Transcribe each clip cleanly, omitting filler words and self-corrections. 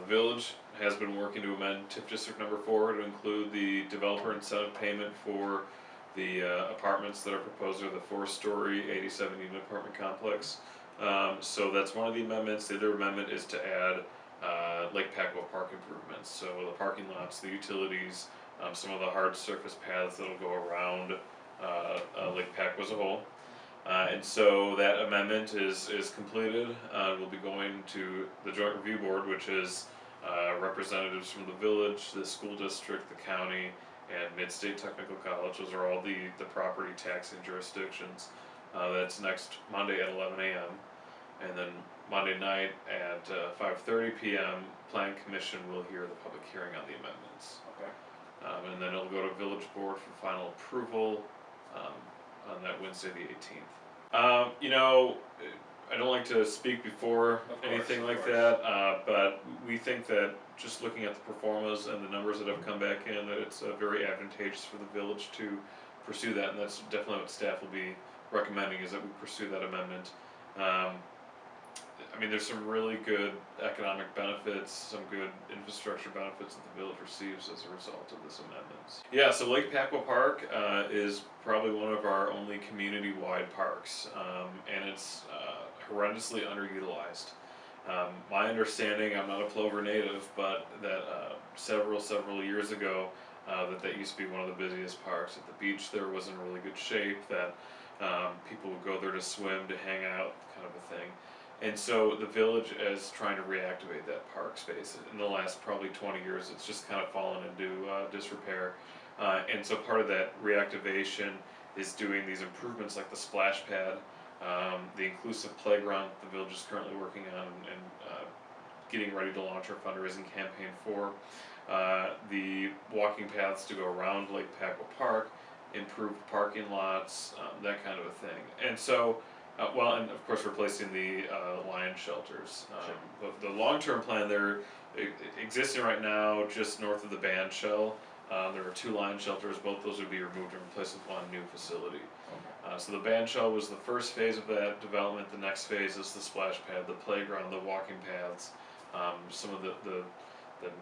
The village has been working to amend TIF District Number 4 to include the developer incentive payment for the apartments that are proposed are the 4-story, 87-unit apartment complex. So that's one of the amendments. The other amendment is to add Lake Pacwa park improvements. So the parking lots, the utilities, some of the hard surface paths that'll go around Lake Pacwa as a whole. And so that amendment is completed. We'll be going to the Joint Review Board, which is representatives from the village, the school district, the county, and Mid-State Technical College. Those are all the property taxing jurisdictions. That's next Monday at 11 a.m. And then Monday night at 5:30 p.m. Planning Commission will hear the public hearing on the amendments. Okay. And then it'll go to Village Board for final approval on that Wednesday the 18th. You know, I don't like to speak before anything like that, but we think that just looking at the performance and the numbers that have come back in, that it's very advantageous for the village to pursue that, and that's definitely what staff will be recommending, is that we pursue that amendment. I mean, there's some really good economic benefits, some good infrastructure benefits that the village receives as a result of this amendment. Yeah, so Lake Pacwa Park is probably one of our only community-wide parks, and it's horrendously underutilized. My understanding, I'm not a Plover native, but that several years ago, that used to be one of the busiest parks. At the beach there was in really good shape, that people would go there to swim, to hang out, kind of a thing. And so the village is trying to reactivate that park space. In the last probably 20 years, it's just kind of fallen into disrepair. And so part of that reactivation is doing these improvements like the splash pad, the inclusive playground the village is currently working on and getting ready to launch our fundraising campaign for, the walking paths to go around Lake Pacwa Park, improved parking lots, that kind of a thing. And so well, and of course replacing the lion shelters. The long-term plan there, existing right now just north of the band shell, there are 2 lion shelters. Both those would be removed and replaced with one new facility. Okay. So the band shell was the first phase of that development. The next phase is the splash pad, the playground, the walking paths, some of the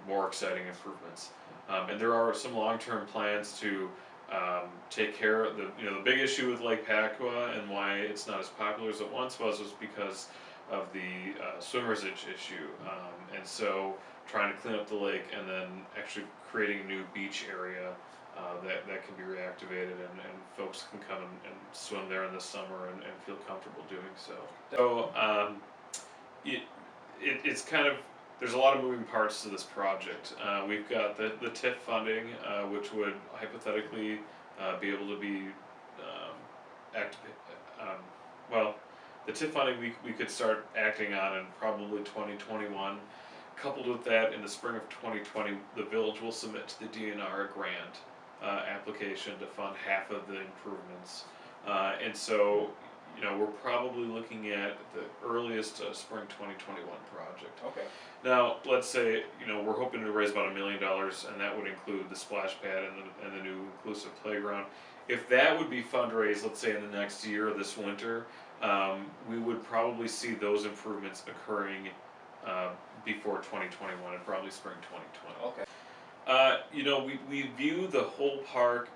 more exciting improvements. And there are some long-term plans to take care of the big issue with Lake Pacwa and why it's not as popular as it once was because of the swimmers itch issue, and so trying to clean up the lake and then actually creating a new beach area that can be reactivated, and folks can come and swim there in the summer and feel comfortable doing so. So it's kind of, there's a lot of moving parts to this project. We've got the TIF funding, which would hypothetically be able to be well, the TIF funding we could start acting on in probably 2021. Coupled with that, in the spring of 2020, the village will submit to the DNR a grant application to fund half of the improvements. And so, we're probably looking at the earliest spring 2021 project. Okay. Now, let's say, we're hoping to raise about $1 million, and that would include the splash pad and the new inclusive playground. If that would be fundraised, let's say in the next year or this winter, we would probably see those improvements occurring before 2021, and probably spring 2020. Okay. We view the whole park.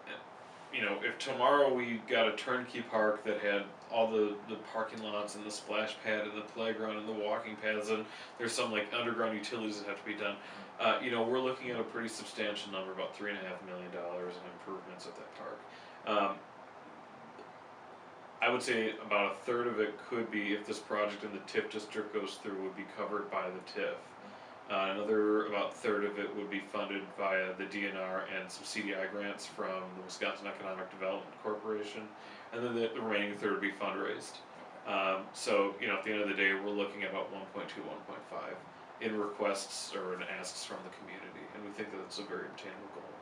If tomorrow we got a turnkey park that had all the parking lots and the splash pad and the playground and the walking paths, and there's some like underground utilities that have to be done, we're looking at a pretty substantial number, about $3.5 million in improvements at that park. I would say about a third of it could be, if this project in the TIF district goes through, would be covered by the TIF. Another about third of it would be funded via the DNR and some CDI grants from the Wisconsin Economic Development Corporation, and then the remaining third would be fundraised. So at the end of the day, we're looking at about 1.2, 1.5 in requests or in asks from the community, and we think that it's a very obtainable goal.